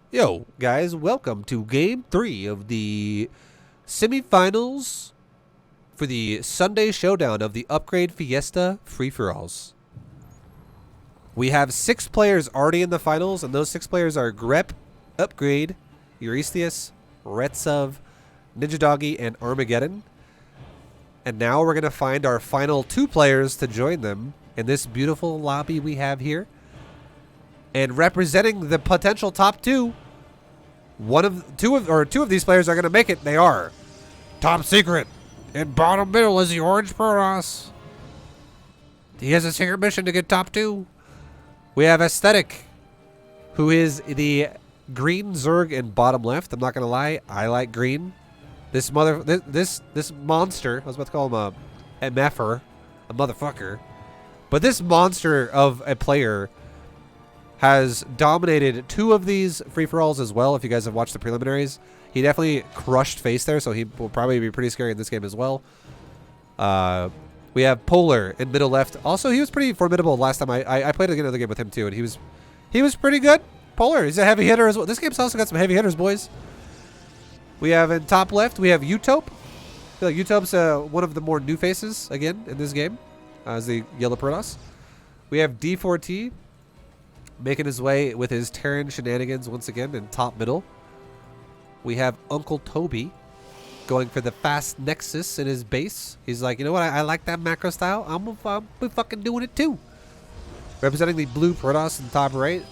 Yo, guys, welcome to Game 3 of the semifinals for the Sunday showdown of the Upgrade Fiesta Free-for-Alls. We have 6 players already in the finals, and those 6 players are Grep, Upgrade, Eurystheus, Retsov, Ninja Doggy, and Armageddon. And now we're going to find our final 2 players to join them in this beautiful lobby we have here. And representing the potential top 2, two of these players are going to make it. They are Top Secret. In bottom middle is the Orange Protoss. He has a secret mission to get top 2. We have Aesthetic, who is the green Zerg in bottom left. I'm not going to lie, I like green. This monster, I was about to call him a meffer, a motherfucker. But this monster of a player has dominated 2 of these free-for-alls as well. If you guys have watched the preliminaries, he definitely crushed face there, so he will probably be pretty scary in this game as well. We have Polar in middle left. Also, he was pretty formidable last time I played another game with him too, and he was pretty good. Polar, he's a heavy hitter as well. This game's also got some heavy hitters, boys. We have in top left, we have Utope. I feel like Utope's one of the more new faces again in this game as the yellow Protoss. We have D4T making his way with his Terran shenanigans once again in top middle. We have Uncle Toby going for the fast Nexus in his base. He's like, you know what? I like that macro style. I'm fucking doing it too. Representing the blue Protoss in top right,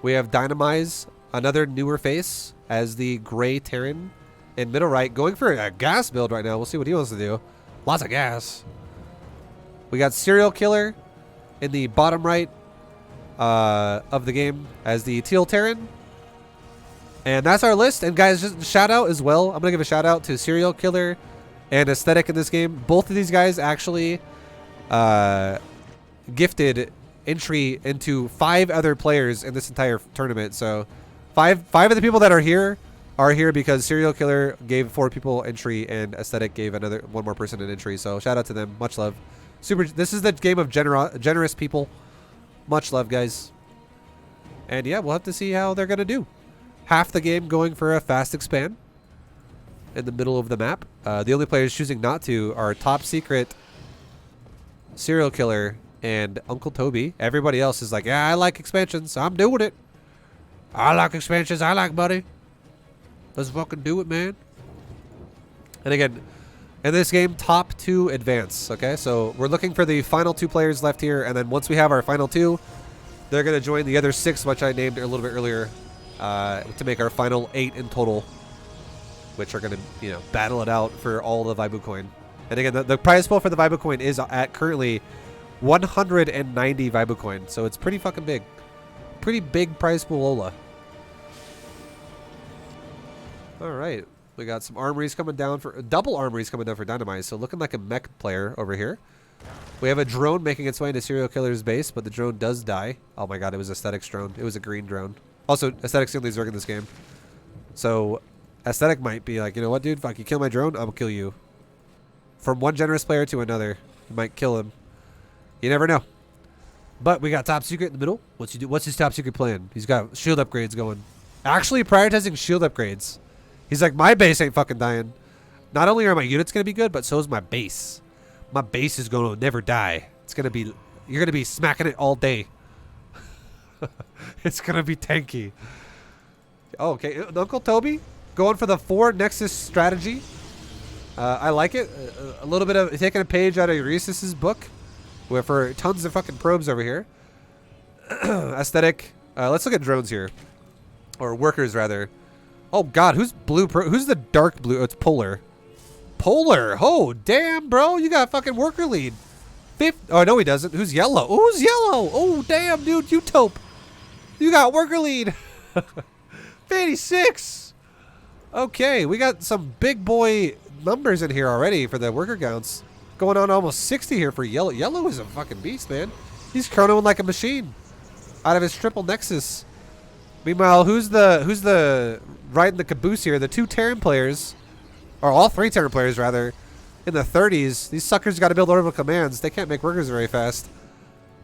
we have Dynamize, another newer face, as the gray Terran in middle right, going for a gas build right now. We'll see what he wants to do. Lots of gas. We got Serial Killer in the bottom right of the game as the teal Terran. And that's our list. And guys, just shout out as well. I'm gonna give a shout out to Serial Killer and Aesthetic in this game. Both of these guys actually gifted entry into 5 other players in this entire tournament. So five of the people that are here because Serial Killer gave 4 people entry and Aesthetic gave one more person an entry. So shout out to them. Much love. This is the game of generous people. Much love, guys. And yeah, we'll have to see how they're going to do. Half the game going for a fast expand in the middle of the map. The only players choosing not to are Top Secret, Serial Killer, and Uncle Toby. Everybody else is like, yeah, I like expansions. I'm doing it. I like expansions. I like money. Let's fucking do it, man. And again, in this game, top 2 advance. Okay, so we're looking for the final 2 players left here, and then once we have our final 2, they're going to join the other 6, which I named a little bit earlier, to make our final 8 in total, which are going to, battle it out for all the ViBE coin. And again, the prize pool for the ViBE coin is at currently 190 ViBE coin, so it's pretty fucking big. Pretty big prize pool, Lola. All right. We got some armories coming down for double armories coming down for Dynamite. So looking like a mech player over here. We have a drone making its way into Serial Killer's base, but the drone does die. Oh my god, it was Aesthetic's drone. It was a green drone. Also, Aesthetic's the only Zerg in this game. So Aesthetic might be like, you know what, dude? Fuck, you kill my drone, I'm gonna kill you. From one generous player to another, you might kill him. You never know. But we got Top Secret in the middle. What's his Top Secret plan? He's got shield upgrades going. Actually prioritizing shield upgrades. He's like, my base ain't fucking dying. Not only are my units going to be good, but so is my base. My base is going to never die. It's going to be... You're going to be smacking it all day. It's going to be tanky. Oh, okay. Uncle Toby going for the 4 Nexus strategy. I like it. A little bit of... Taking a page out of Eurystheus' book. For tons of fucking probes over here. Aesthetic. Let's look at drones here. Or workers, rather. Oh god, who's blue? Who's the dark blue? Oh, it's Polar. Polar. Oh damn, bro, you got fucking worker lead. Oh no, he doesn't. Who's yellow? Oh, who's yellow? Oh damn, dude, Utope. You got worker lead. 56. Okay, we got some big boy numbers in here already for the worker counts. Going on almost 60 here for yellow. Yellow is a fucking beast, man. He's chronoing like a machine out of his triple Nexus. Meanwhile, who's the riding the caboose here? The 2 Terran players, or all 3 Terran players rather, in the 30s. These suckers got to build orbital commands. They can't make workers very fast.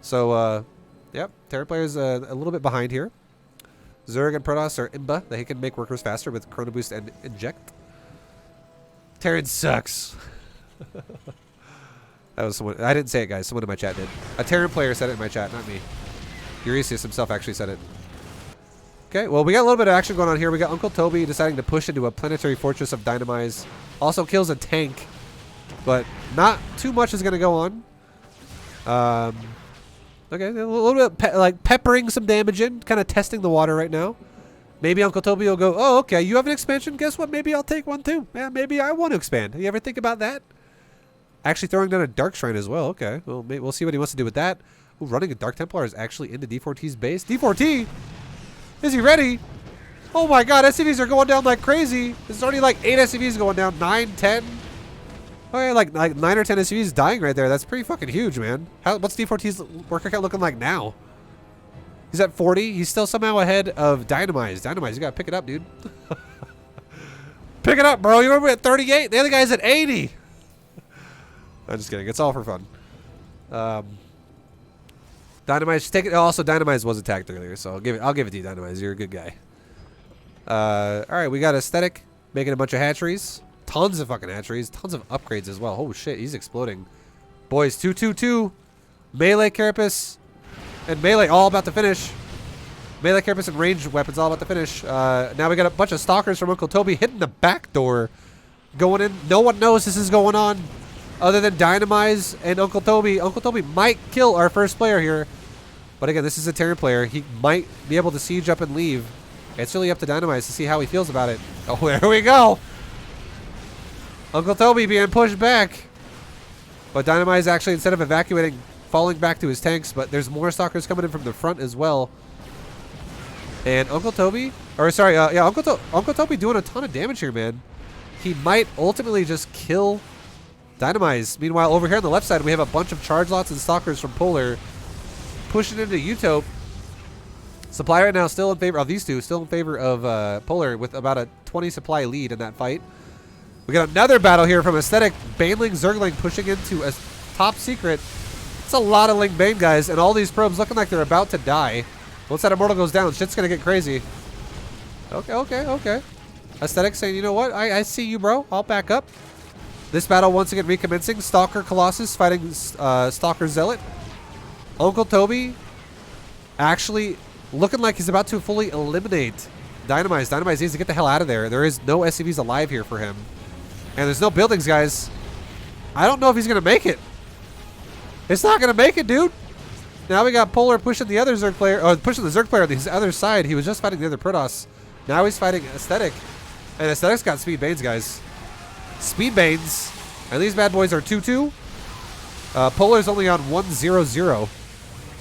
So, yep, Terran players a little bit behind here. Zerg and Protoss are imba. They can make workers faster with Chrono Boost and Inject. Terran sucks. That was someone. I didn't say it, guys. Someone in my chat did. A Terran player said it in my chat, not me. Euresius himself actually said it. Okay, well, we got a little bit of action going on here. We got Uncle Toby deciding to push into a planetary fortress of Dynamize. Also kills a tank, but not too much is going to go on. Okay, a little bit like peppering some damage in, kind of testing the water right now. Maybe Uncle Toby will go, oh, okay, you have an expansion? Guess what? Maybe I'll take one too. Yeah, maybe I want to expand. You ever think about that? Actually throwing down a Dark Shrine as well. Okay, well, we'll see what he wants to do with that. Ooh, running a Dark Templar is actually into D4T's base. D4T? Is he ready? Oh my god, SCVs are going down like crazy. There's already like 8 SCVs going down. 9, 10. Okay, like 9 or 10 SCVs dying right there. That's pretty fucking huge, man. What's D4T's worker count looking like now? He's at 40. He's still somehow ahead of Dynamize. Dynamize, you gotta pick it up, dude. Pick it up, bro. You're at 38. The other guy's at 80. I'm just kidding. It's all for fun. Dynamize, take it. Also, Dynamize was attacked earlier, so I'll give it to you, Dynamize. You're a good guy. All right, we got Aesthetic making a bunch of hatcheries. Tons of fucking hatcheries. Tons of upgrades as well. Oh shit, he's exploding. Boys, 2-2-2. Melee Carapace and Melee all about to finish. Melee Carapace and ranged weapons all about to finish. Now we got a bunch of Stalkers from Uncle Toby hitting the back door. Going in. No one knows this is going on other than Dynamize and Uncle Toby. Uncle Toby might kill our first player here. But again, this is a Terran player. He might be able to siege up and leave. It's really up to Dynamize to see how he feels about it. Oh, there we go. Uncle Toby being pushed back. But Dynamize actually, instead of evacuating, falling back to his tanks. But there's more Stalkers coming in from the front as well. And Uncle Toby, or sorry, yeah, Uncle Toby doing a ton of damage here, man. He might ultimately just kill Dynamize. Meanwhile, over here on the left side, we have a bunch of charge lots and Stalkers from Polar pushing into Utope. Supply right now still in favor of these two, still in favor of Polar with about a 20 supply lead in that fight. We got another battle here from Aesthetic. Baneling, Zergling pushing into a top secret. It's a lot of Ling Bane, guys, and all these probes looking like they're about to die. Once that Immortal goes down, shit's going to get crazy. Okay. Aesthetic saying, you know what? I see you, bro. I'll back up. This battle once again recommencing. Stalker Colossus fighting Stalker Zealot. Uncle Toby actually looking like he's about to fully eliminate Dynamize. Dynamize needs to get the hell out of there. There is no SCVs alive here for him. And there's no buildings, guys. I don't know if he's going to make it. It's not going to make it, dude. Now we got Polar pushing the other Zerg player, or pushing the Zerg player on the other side. He was just fighting the other Protoss. Now he's fighting Aesthetic. And Aesthetic's got Speed Banes, guys. Speed Banes. And these bad boys are 2-2. Polar's only on 1-0-0.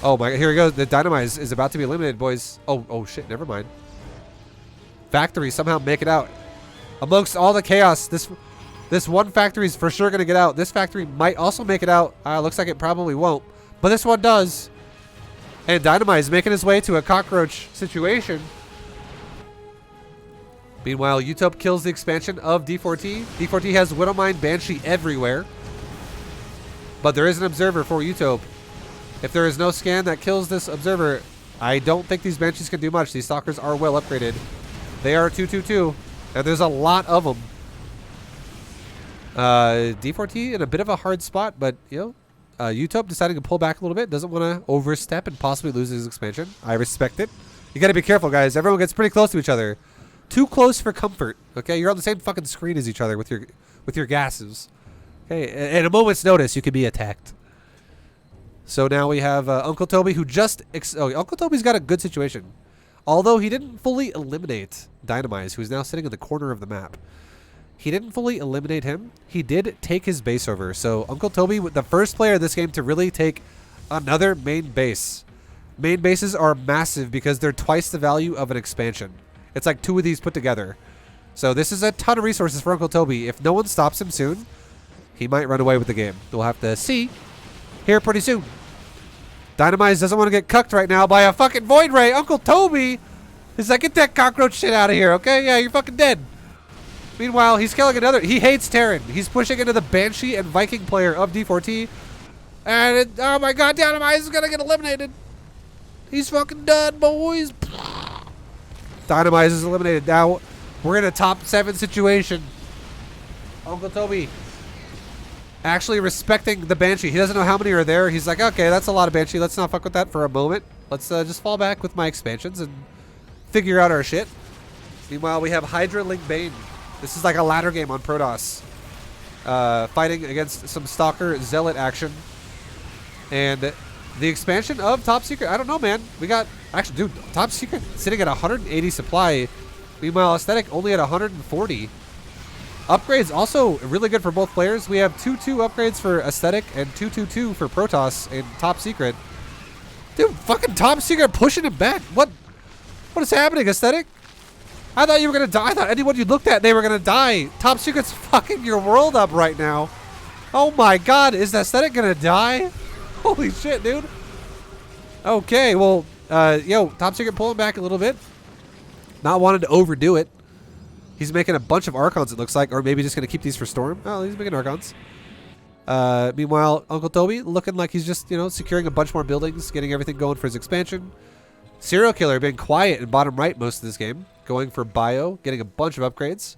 Oh my, here he goes. The Dynamize is about to be eliminated, boys. Oh shit, never mind. Factory somehow make it out. Amongst all the chaos, this one factory is for sure going to get out. This factory might also make it out. Looks like it probably won't. But this one does. And Dynamize making his way to a cockroach situation. Meanwhile, Utope kills the expansion of D4T. D4T has Widowmine, Banshee everywhere. But there is an observer for Utope. If there is no scan that kills this observer, I don't think these Banshees can do much. These Stalkers are well upgraded. They are 2-2-2. And there's a lot of them. D4T in a bit of a hard spot, but, you know, Utope deciding to pull back a little bit. Doesn't want to overstep and possibly lose his expansion. I respect it. You got to be careful, guys. Everyone gets pretty close to each other. Too close for comfort. Okay, you're on the same fucking screen as each other with your gases. Okay, at a moment's notice, you could be attacked. So now we have Uncle Toby, who just... Uncle Toby's got a good situation. Although he didn't fully eliminate Dynamize, who's now sitting in the corner of the map. He didn't fully eliminate him. He did take his base over. So Uncle Toby, the first player of this game to really take another main base. Main bases are massive because they're twice the value of an expansion. It's like 2 of these put together. So this is a ton of resources for Uncle Toby. If no one stops him soon, he might run away with the game. We'll have to see here pretty soon. Dynamize doesn't want to get cucked right now by a fucking Void Ray. Uncle Toby is like, get that cockroach shit out of here, okay? Yeah, you're fucking dead. Meanwhile, he's killing another. He hates Terran. He's pushing into the Banshee and Viking player of D4T. And, oh my god, Dynamize is going to get eliminated. He's fucking done, boys. Dynamize is eliminated. Now we're in a top 7 situation. Uncle Toby actually respecting the Banshee. He doesn't know how many are there. He's like, okay, that's a lot of Banshee. Let's not fuck with that for a moment. Let's just fall back with my expansions and figure out our shit. Meanwhile, we have Hydra Link Bane. This is like a ladder game on Protoss. Fighting against some Stalker Zealot action. And the expansion of Top Secret, I don't know, man. We got, actually, dude, Top Secret sitting at 180 supply. Meanwhile, Aesthetic only at 140. Upgrades also really good for both players. We have 2-2 upgrades for Aesthetic and 2-2-2 for Protoss in Top Secret. Dude, fucking Top Secret pushing it back. What is happening, Aesthetic? I thought you were going to die. I thought anyone you looked at, they were going to die. Top Secret's fucking your world up right now. Oh my god, is Aesthetic going to die? Holy shit, dude. Okay, well, yo, Top Secret pulling back a little bit. Not wanting to overdo it. He's making a bunch of Archons, it looks like, or maybe just going to keep these for Storm. Oh, he's making Archons. Meanwhile, Uncle Toby looking like he's just, you know, securing a bunch more buildings, getting everything going for his expansion. Serial Killer being quiet in bottom right most of this game, going for Bio, getting a bunch of upgrades,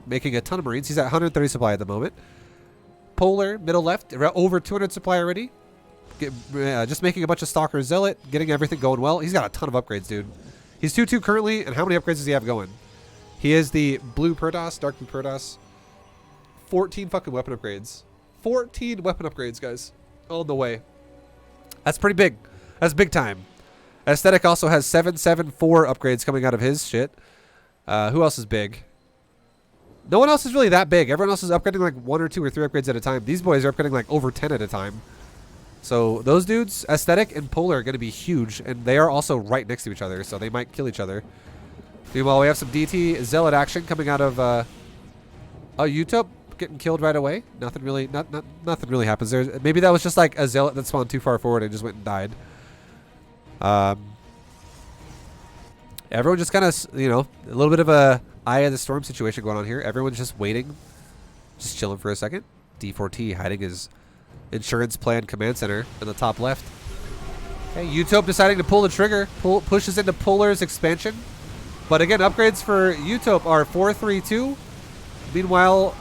making a ton of Marines. He's at 130 supply at the moment. Polar, middle left, over 200 supply already. Just making a bunch of Stalker Zealot, getting everything going well. He's got a ton of upgrades, dude. He's 2-2 currently, and how many upgrades does he have going? He is the blue Protoss, dark blue Protoss. 14 fucking weapon upgrades. 14 weapon upgrades, guys. On the way. That's pretty big. That's big time. Aesthetic also has 774 upgrades coming out of his shit. Who else is big? No one else is really that big. Everyone else is upgrading like 1 or 2 or 3 upgrades at a time. These boys are upgrading like over 10 at a time. So those dudes, Aesthetic and Polar, are going to be huge. And they are also right next to each other, so they might kill each other. Meanwhile, we have some DT Zealot action coming out of... oh, Utop getting killed right away. Nothing really nothing really happens there. Maybe that was just like a Zealot that spawned too far forward and just went and died. Everyone just kind of, you know, a little bit of a Eye of the Storm situation going on here. Everyone's just waiting, just chilling for a second. D4T hiding his insurance plan command center in the top left. Okay, Utop deciding to pull the trigger, pushes into Polar's expansion. But again, upgrades for Utop are 4-3-2. Meanwhile,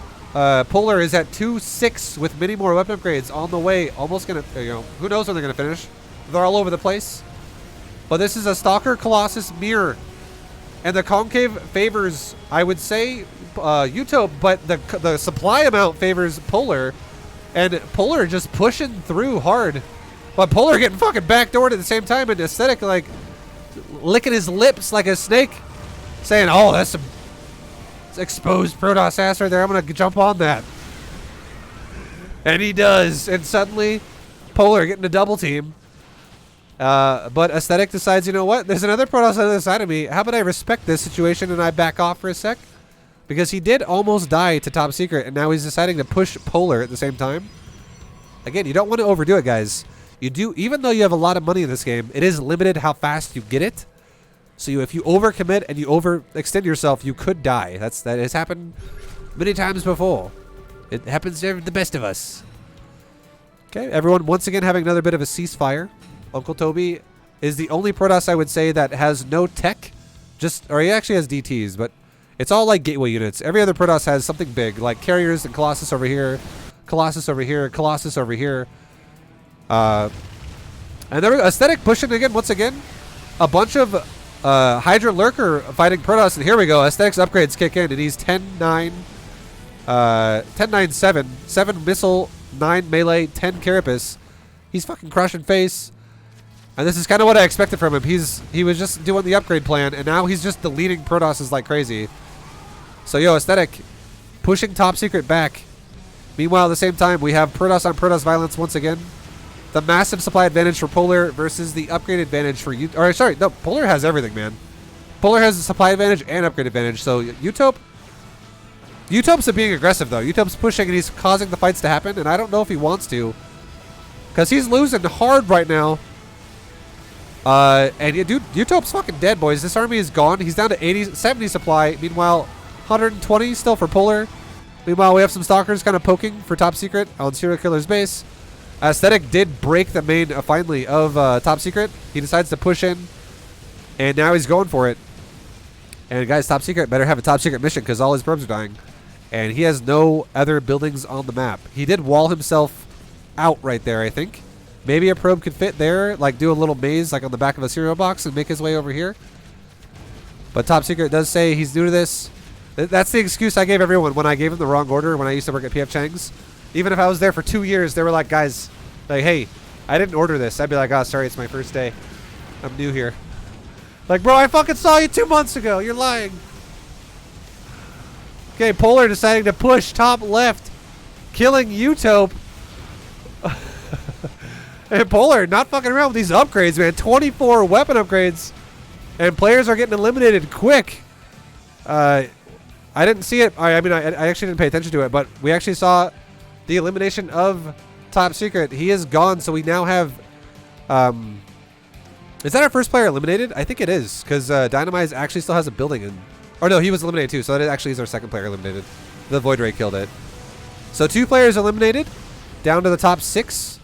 Polar is at 2-6 with many more weapon upgrades on the way. Almost gonna, you know, who knows when they're gonna finish. They're all over the place. But this is a Stalker Colossus mirror. And the concave favors, I would say, Utop, but the supply amount favors Polar. And Polar just pushing through hard. But Polar getting fucking backdoored at the same time, and Aesthetic like licking his lips like a snake. Saying, oh, that's some exposed Protoss ass right there. I'm going to jump on that. And he does. And suddenly, Polar getting a double team. But Aesthetic decides, you know what? There's another Protoss on the other side of me. How about I respect this situation and I back off for a sec? Because he did almost die to Top Secret, and now he's deciding to push Polar at the same time. Again, you don't want to overdo it, guys. You do, even though you have a lot of money in this game, it is limited how fast you get it. So if you overcommit and you overextend yourself, you could die. That has happened many times before. It happens to the best of us. Okay, everyone once again having another bit of a ceasefire. Uncle Toby is the only Protoss I would say that has no tech. Or he actually has DTs, but it's all like gateway units. Every other Protoss has something big, like carriers and Colossus over here, Colossus over here, Colossus over here. And there we go. Aesthetic pushing again, once again. A bunch of Hydra Lurker fighting Protoss, and here we go. Aesthetic's upgrades kick in, and he's 10-9, 10-9-7, 7 missile, 9 melee, 10 carapace. He's fucking crushing face. And this is kind of what I expected from him. He was just doing the upgrade plan, and now he's just deleting Protosses like crazy. So, yo, Aesthetic pushing Top Secret back. Meanwhile, at the same time, we have Protoss on Protoss violence once again. The massive supply advantage for Polar versus the upgrade advantage for Utop. Or, sorry, no, Polar has everything, man. Polar has the supply advantage and upgrade advantage. So, Utop's being aggressive, though. Utop's pushing, and he's causing the fights to happen, and I don't know if he wants to. Because he's losing hard right now. And dude, Utop's fucking dead, boys. This army is gone. He's down to 70 supply. Meanwhile, 120 still for Polar. Meanwhile, we have some Stalkers kind of poking for Top Secret on Serial Killer's base. Aesthetic did break the main, finally, of Top Secret. He decides to push in. And now he's going for it. And guys, top secret better have a top secret mission because all his probes are dying. And he has no other buildings on the map. He did wall himself out right there, I think. Maybe a probe could fit there, like do a little maze like on the back of a cereal box and make his way over here. But top secret does say he's new to this. That's the excuse I gave everyone when I gave him the wrong order when I used to work at PF Chang's. Even if I was there for 2 years, they were like, guys, like, hey, I didn't order this. I'd be like, oh, sorry, it's my first day. I'm new here. Like, bro, I fucking saw you 2 months ago. You're lying. Okay, Polar deciding to push top left, killing Utope. And Polar not fucking around with these upgrades, man. 24 weapon upgrades. And players are getting eliminated quick. I didn't see it. I mean, I actually didn't pay attention to it, but we actually saw the elimination of Top Secret. He is gone, so we now have... is that our first player eliminated? I think it is, because Dynamize actually still has a building in... Or no, he was eliminated too, so that actually is our second player eliminated. The Void Ray killed it. So 2 players eliminated, down to the top 6.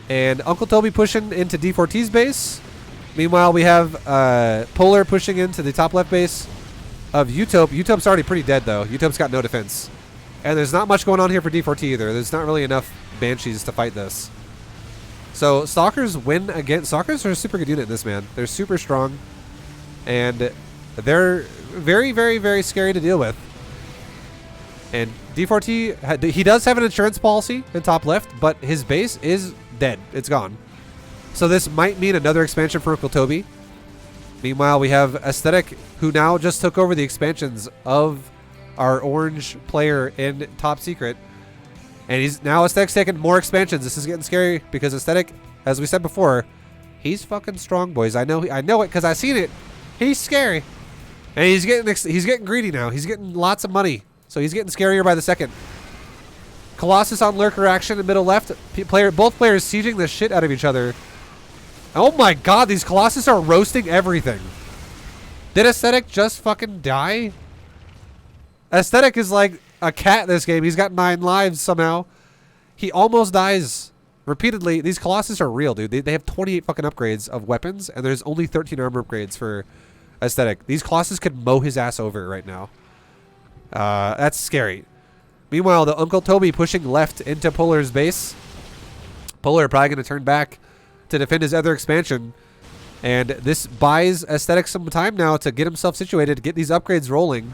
And Uncle Toby pushing into D4T's base. Meanwhile, we have Polar pushing into the top left base of Utope. Utope's already pretty dead, though. Utope's got no defense. And there's not much going on here for D4T either. There's not really enough Banshees to fight this. So Stalkers win again. Stalkers are a super good unit in this, man. They're super strong. And they're very, very, very scary to deal with. And D4T, he does have an insurance policy in top left, but his base is dead. It's gone. So this might mean another expansion for Uncle Toby. Meanwhile, we have Aesthetic, who now just took over the expansions of our orange player in Top Secret. And he's now Aesthetic's taking more expansions. This is getting scary because Aesthetic, as we said before, he's fucking strong, boys. I know it because I seen it. He's scary. And he's getting greedy now. He's getting lots of money. So he's getting scarier by the second. Colossus on lurker action in middle left. Both players sieging the shit out of each other. Oh my god, these Colossus are roasting everything. Did Aesthetic just fucking die? Aesthetic is like a cat this game. He's got 9 lives somehow. He almost dies repeatedly. These Colossus are real, dude. They have 28 fucking upgrades of weapons, and there's only 13 armor upgrades for Aesthetic. These Colossus could mow his ass over right now. That's scary. Meanwhile, the Uncle Toby pushing left into Polar's base. Polar probably going to turn back to defend his other expansion. And this buys Aesthetic some time now to get himself situated, to get these upgrades rolling.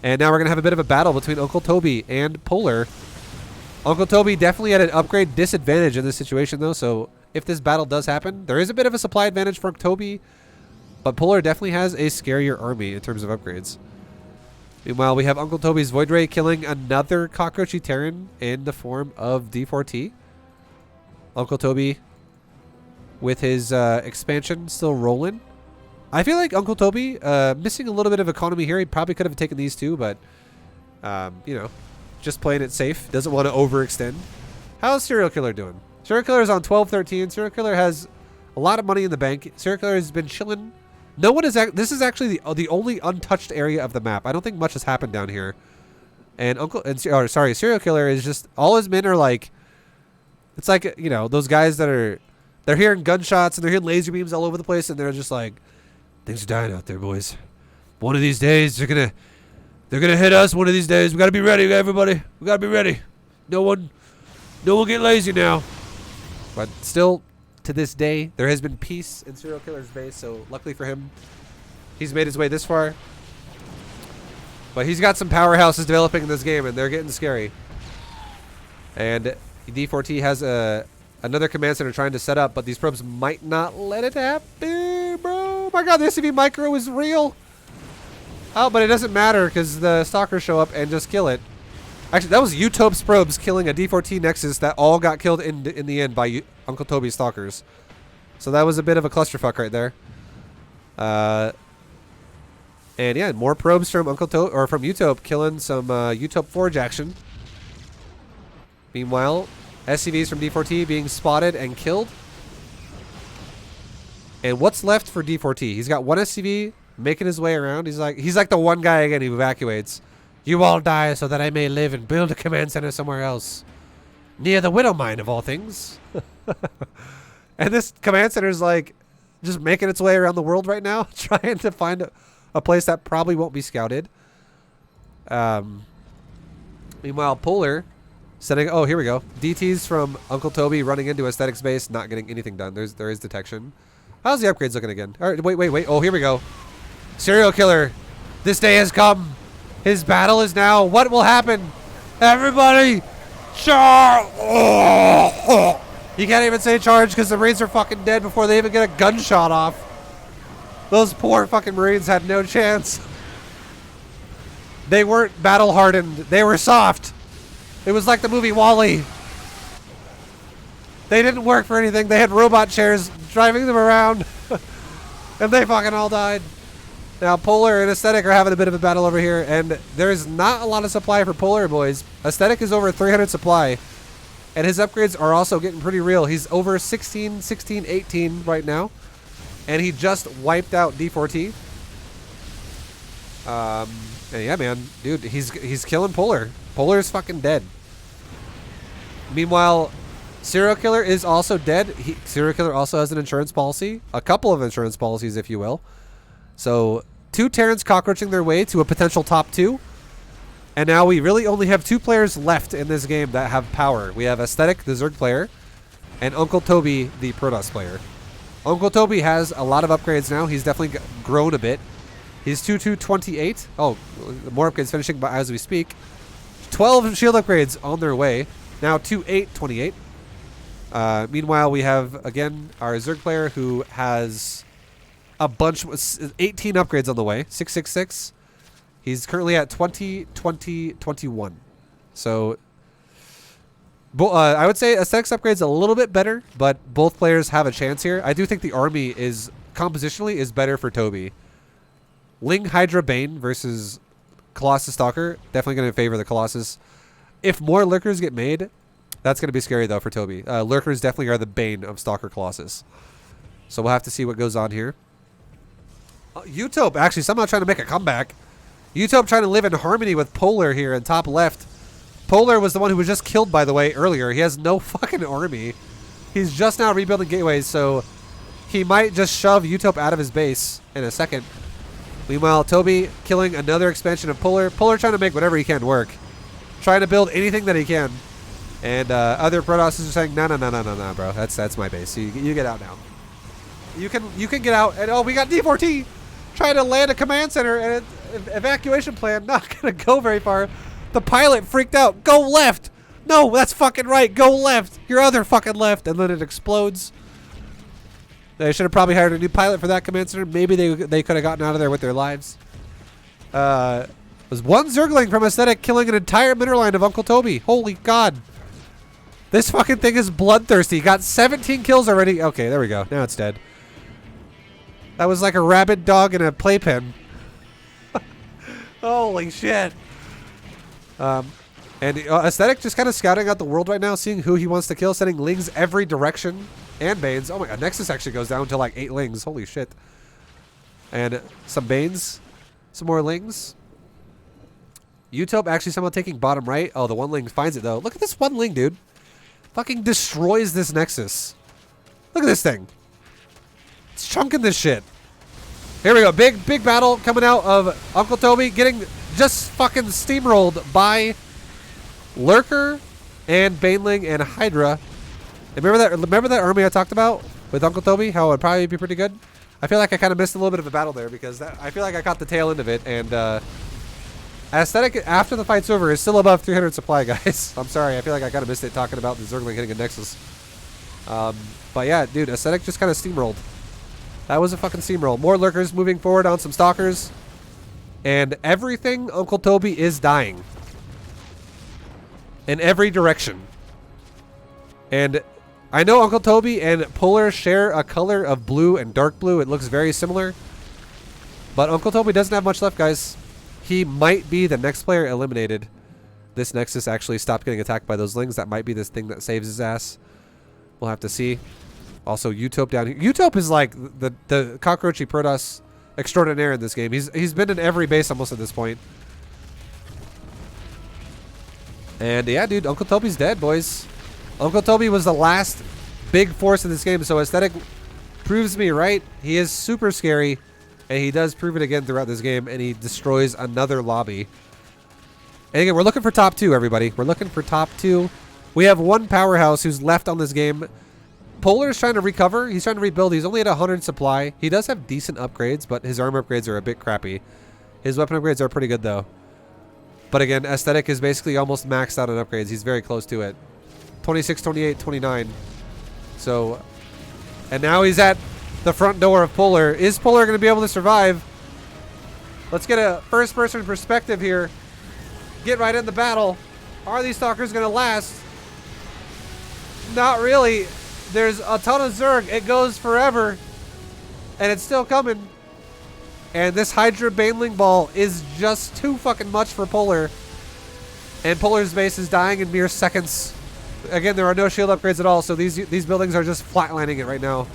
And now we're going to have a bit of a battle between Uncle Toby and Polar. Uncle Toby definitely had an upgrade disadvantage in this situation, though. So if this battle does happen, there is a bit of a supply advantage for Toby. But Polar definitely has a scarier army in terms of upgrades. Meanwhile, we have Uncle Toby's Void Ray killing another Cockroachy Terran in the form of D4T. Uncle Toby with his expansion still rolling. I feel like Uncle Toby missing a little bit of economy here. He probably could have taken these two, but you know, just playing it safe. Doesn't want to overextend. How's Serial Killer doing? Serial Killer is on 12-13. Serial Killer has a lot of money in the bank. Serial Killer has been chilling. No one is. This is actually the only untouched area of the map. I don't think much has happened down here. And Serial Killer is just, all his men are like, it's like, you know, those guys that are, they're hearing gunshots and they're hearing laser beams all over the place, and they're just like, things are dying out there, boys. One of these days they're gonna hit us. One of these days we gotta be ready, everybody. We gotta be ready. No one get lazy now. But still, to this day, there has been peace in Serial Killer's base, so luckily for him, he's made his way this far. But he's got some powerhouses developing in this game, and they're getting scary. And D4T has another command center trying to set up, but these probes might not let it happen, bro. Oh my god, the SCV Micro is real. Oh, but it doesn't matter because the Stalkers show up and just kill it. Actually, that was Utope's probes killing a D4T Nexus that all got killed in the end by Uncle Toby's Stalkers. So that was a bit of a clusterfuck right there. And yeah, more probes from from Utope killing some Utope Forge action. Meanwhile, SCVs from D4T being spotted and killed. And what's left for D4T? He's got one SCV making his way around. He's like the one guy again who evacuates. You all die so that I may live and build a command center somewhere else. Near the Widow Mine, of all things. And this command center is like, just making its way around the world right now, trying to find a place that probably won't be scouted. Meanwhile, Polar setting. Oh, here we go. DTs from Uncle Toby running into Aesthetic's base, not getting anything done. There is detection. How's the upgrades looking again? All right, wait. Oh, here we go. Serial killer. This day has come. His battle is now. What will happen? Everybody, charge! You can't even say charge because the Marines are fucking dead before they even get a gunshot off. Those poor fucking Marines had no chance. They weren't battle hardened. They were soft. It was like the movie WALL-E. They didn't work for anything. They had robot chairs driving them around. And they fucking all died. Now, Polar and Aesthetic are having a bit of a battle over here. And there's not a lot of supply for Polar, boys. Aesthetic is over 300 supply. And his upgrades are also getting pretty real. He's over 16, 18 right now. And he just wiped out D4T. And yeah, man. Dude, he's killing Polar. Polar is fucking dead. Meanwhile, Serial Killer is also dead. Serial Killer also has an insurance policy. A couple of insurance policies, if you will. So, 2 Terrans cockroaching their way to a potential top 2. And now we really only have 2 players left in this game that have power. We have Aesthetic, the Zerg player, and Uncle Toby, the Protoss player. Uncle Toby has a lot of upgrades now. He's definitely grown a bit. He's 2228. Oh, more upgrades finishing as we speak. 12 shield upgrades on their way. Now 2828. Meanwhile, we have, again, our Zerg player who has a bunch, 18 upgrades on the way. 666. He's currently at 21. So, I would say Aesthetics upgrade's a little bit better, but both players have a chance here. I do think the army is, compositionally, is better for Toby. Ling, Hydra, Bane versus Colossus Stalker. Definitely going to favor the Colossus. If more Lurkers get made, that's going to be scary, though, for Toby. Lurkers definitely are the bane of Stalker Colossus. So we'll have to see what goes on here. Utop actually somehow trying to make a comeback. Utop trying to live in harmony with Polar here in top left. Polar was the one who was just killed, by the way, earlier. He has no fucking army. He's just now rebuilding gateways, so he might just shove Utop out of his base in a second. Meanwhile, Toby killing another expansion of Polar. Polar trying to make whatever he can work. Trying to build anything that he can. And other Protosses are saying, no, bro. That's my base. You get out now. You can get out. And, oh, we got D4T trying to land a command center. And evacuation plan not going to go very far. The pilot freaked out. Go left. No, that's fucking right. Go left. Your other fucking left. And then it explodes. They should have probably hired a new pilot for that command center. Maybe they could have gotten out of there with their lives. Was one Zergling from Aesthetic killing an entire mineral line of Uncle Toby. Holy God. This fucking thing is bloodthirsty. Got 17 kills already. Okay, there we go. Now it's dead. That was like a rabid dog in a playpen. Holy shit. And Aesthetic just kind of scouting out the world right now, seeing who he wants to kill, sending Lings every direction. And Banes. Oh my God, Nexus actually goes down to like 8 Lings. Holy shit. And some Banes. Some more Lings. Utop actually somehow taking bottom right. Oh, the one Ling finds it though. Look at this one Ling, dude. Fucking destroys this Nexus. Look at this thing. It's chunking this shit. Here we go. Big battle coming out of Uncle Toby getting just fucking steamrolled by Lurker and Baneling and Hydra. And remember that army I talked about with Uncle Toby? How it would probably be pretty good? I feel like I kind of missed a little bit of a battle there because I feel like I caught the tail end of it. And Aesthetic, after the fight's over, is still above 300 supply, guys. I'm sorry. I feel like I kind of missed it talking about the Zergling hitting a Nexus. But yeah, dude, Aesthetic just kind of steamrolled. That was a fucking steamroll. More Lurkers moving forward on some Stalkers. And everything Uncle Toby is dying. In every direction. And I know Uncle Toby and Polar share a color of blue and dark blue. It looks very similar. But Uncle Toby doesn't have much left, guys. He might be the next player eliminated. This Nexus actually stopped getting attacked by those Lings. That might be this thing that saves his ass. We'll have to see. Also, Utop down here. Utop is like the cockroachy Protoss extraordinaire in this game. He's been in every base almost at this point. And yeah, dude, Uncle Toby's dead, boys. Uncle Toby was the last big force in this game, so Aesthetic proves me right. He is super scary, and he does prove it again throughout this game, and he destroys another lobby. And again, we're looking for top 2, everybody. We're looking for top 2. We have one powerhouse who's left on this game. Polar is trying to recover. He's trying to rebuild. He's only at 100 supply. He does have decent upgrades, but his armor upgrades are a bit crappy. His weapon upgrades are pretty good, though. But again, Aesthetic is basically almost maxed out on upgrades. He's very close to it. 26, 28, 29. So, and now he's at the front door of Polar. Is Polar going to be able to survive? Let's get a first-person perspective here. Get right in the battle. Are these stalkers going to last? Not really. There's a ton of Zerg. It goes forever. And it's still coming. And this Hydra Baneling Ball is just too fucking much for Polar. And Polar's base is dying in mere seconds. Again, there are no shield upgrades at all, so these buildings are just flatlining it right now.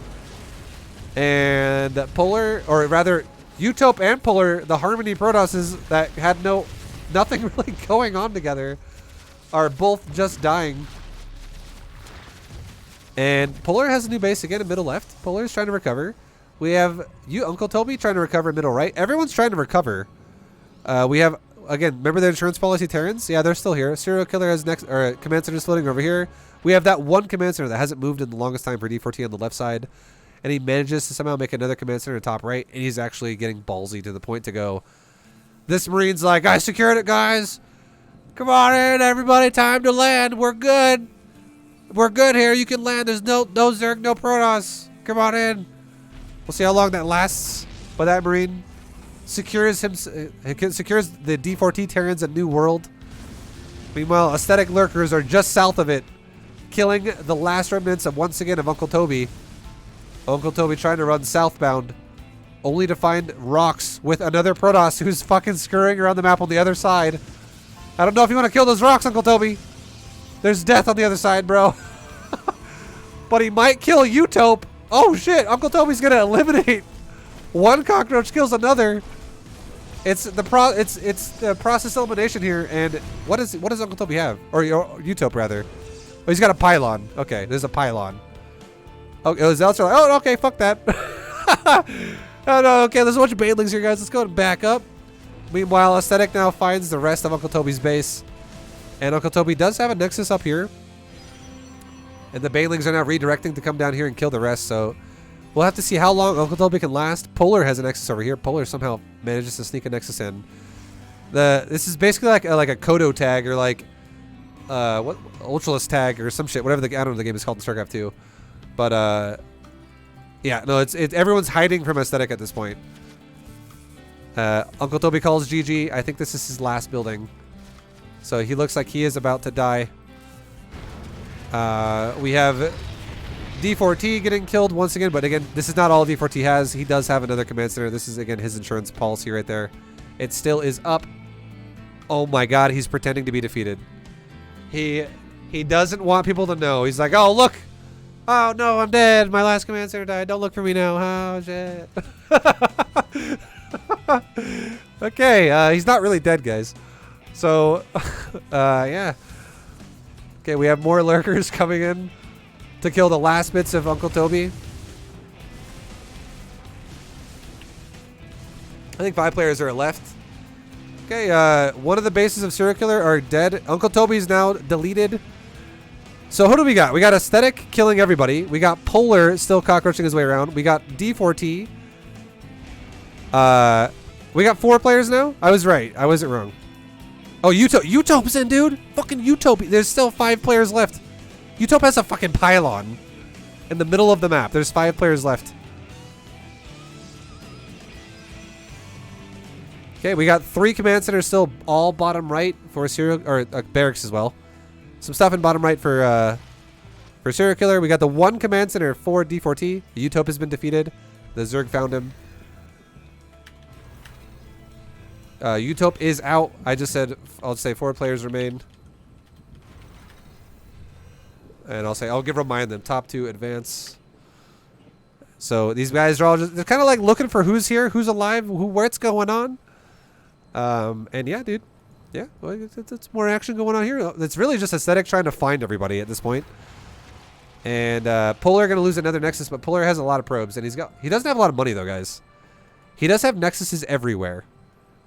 And Polar, or rather, Utope and Polar, the Harmony Protosses that had nothing really going on together, are both just dying. And Polar has a new base again in middle left. Polar is trying to recover. We have Uncle Toby trying to recover middle right. Everyone's trying to recover. We have, again, remember the insurance policy Terrans? Yeah, they're still here. Serial Killer has next, or Command Center floating over here. We have that one Command Center that hasn't moved in the longest time for D4T on the left side. And he manages to somehow make another Command Center top right. And he's actually getting ballsy to the point to go, this Marine's like, I secured it, guys. Come on in, everybody. Time to land. We're good. We're good here. You can land. There's no Zerg, no Protoss. Come on in. We'll see how long that lasts. But that Marine secures the D4T Terrans a new world. Meanwhile, Aesthetic Lurkers are just south of it, killing the last remnants of, once again, of Uncle Toby. Uncle Toby trying to run southbound, only to find rocks with another Protoss who's fucking scurrying around the map on the other side. I don't know if you want to kill those rocks, Uncle Toby. There's death on the other side, bro. But he might kill Utope. Oh shit, Uncle Toby's gonna eliminate one cockroach, kills another. It's the process elimination here. And what does Uncle Toby have? Or Utope rather. Oh, he's got a pylon. Okay, there's a pylon. Okay, oh, Zelts are like, oh, okay, fuck that. Oh no, okay, there's a bunch of banelings here, guys. Let's go and back up. Meanwhile, Aesthetic now finds the rest of Uncle Toby's base. And Uncle Toby does have a Nexus up here. And the banelings are now redirecting to come down here and kill the rest. So we'll have to see how long Uncle Toby can last. Polar has a Nexus over here. Polar somehow manages to sneak a Nexus in. This is basically like a Kodo tag, or like what Ultralist tag or some shit. Whatever I don't know the game is called in StarCraft 2. But yeah, no, it's everyone's hiding from Aesthetic at this point. Uncle Toby calls GG. I think this is his last building. So he looks like he is about to die. We have D4T getting killed once again, but again, this is not all D4T has. He does have another Command Center. This is, again, his insurance policy right there. It still is up. Oh my god, he's pretending to be defeated. He doesn't want people to know. He's like, oh, look. Oh, no, I'm dead. My last Command Center died. Don't look for me now. Oh, shit. Okay, he's not really dead, guys. So, yeah. Okay, we have more lurkers coming in to kill the last bits of Uncle Toby. I think 5 players are left. Okay, one of the bases of Serial Killer are dead. Uncle Toby's now deleted. So who do we got? We got Aesthetic killing everybody. We got Polar still cockroaching his way around. We got D4T. We got 4 players now? I was right. I wasn't wrong. Oh, Utope's in, dude. Fucking Utope. There's still 5 players left. Utope has a fucking pylon in the middle of the map. There's 5 players left. Okay, we got 3 command centers still all bottom right for Serial, or barracks as well. Some stuff in bottom right for Serial Killer. We got the 1 command center for D4T. Utope has been defeated. The Zerg found him. Utope is out. I just said, I'll say 4 players remain. And I'll remind them. Top 2 advance. So these guys are all just, they're kind of like looking for who's here, who's alive, what's going on. And yeah, dude. Yeah, well, it's more action going on here. It's really just Aesthetic trying to find everybody at this point. And Polar going to lose another Nexus, but Polar has a lot of probes. And he doesn't have a lot of money, though, guys. He does have Nexuses everywhere.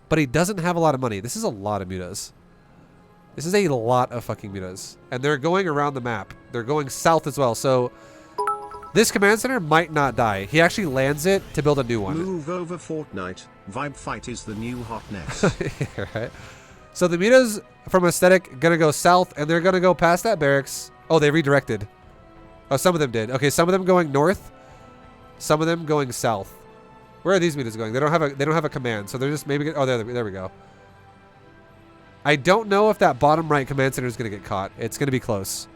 But he doesn't have a lot of money. This is a lot of mutas. This is a lot of fucking mutas. And they're going around the map. They're going south as well. So this command center might not die. He actually lands it to build a new one. Move over Fortnite. ViBE fight is the new hotness. Yeah, right. So the mutas from aesthetic going to go south. And they're going to go past that barracks. Oh, they redirected. Oh, some of them did. Okay, some of them going north. Some of them going south. Where are these mutas going? They don't have a command. So they're just maybe... Oh, there we go. I don't know if that bottom right command center is going to get caught. It's going to be close.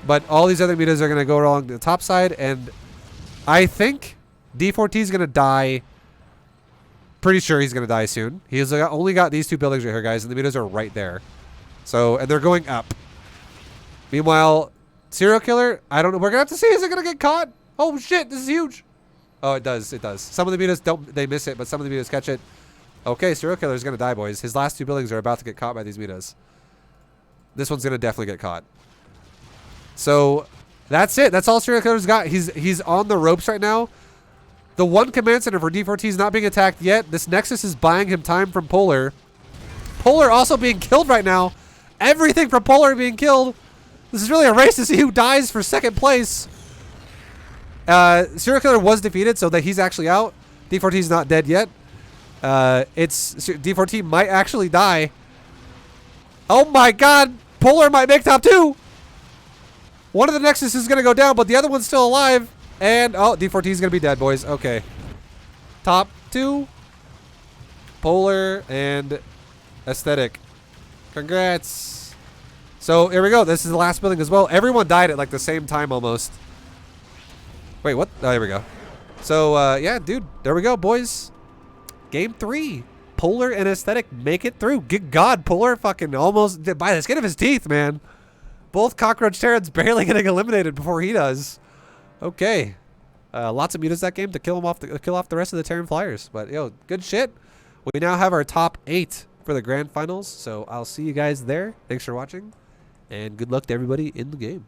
But all these other mutas are going to go along the top side. And I think D4T is going to die. Pretty sure he's going to die soon. He's only got these two buildings right here, guys. And the mutas are right there. So, and they're going up. Meanwhile, serial killer, I don't know. We're going to have to see. Is it going to get caught? Oh, shit. This is huge. Oh, it does. It does. Some of the mutas don't. They miss it, but some of the mutas catch it. Okay, serial killer is going to die, boys. His last two buildings are about to get caught by these mutas. This one's going to definitely get caught. So that's it. That's all serial killer's got. He's on the ropes right now. The one command center for D4T is not being attacked yet. This Nexus is buying him time from Polar. Polar also being killed right now. Everything from Polar being killed. This is really a race to see who dies for second place. Serial killer was defeated, so that he's actually out. D4T is not dead yet. D4T might actually die. Oh my god! Polar might make top 2! One of the Nexus is going to go down, but the other one's still alive. And, oh, D4T is going to be dead, boys. Okay. Top 2. Polar and Aesthetic. Congrats. So, here we go. This is the last building as well. Everyone died at like the same time almost. Wait, what? Oh, here we go. So, yeah, dude. There we go, boys. Game 3. Polar and Aesthetic make it through. Good God, Polar fucking almost by the skin of his teeth, man. Both Cockroach Terrans barely getting eliminated before he does. Okay. Lots of mutas that game to kill off the rest of the Terran Flyers. But, yo, good shit. We now have our top 8 for the grand finals. So I'll see you guys there. Thanks for watching. And good luck to everybody in the game.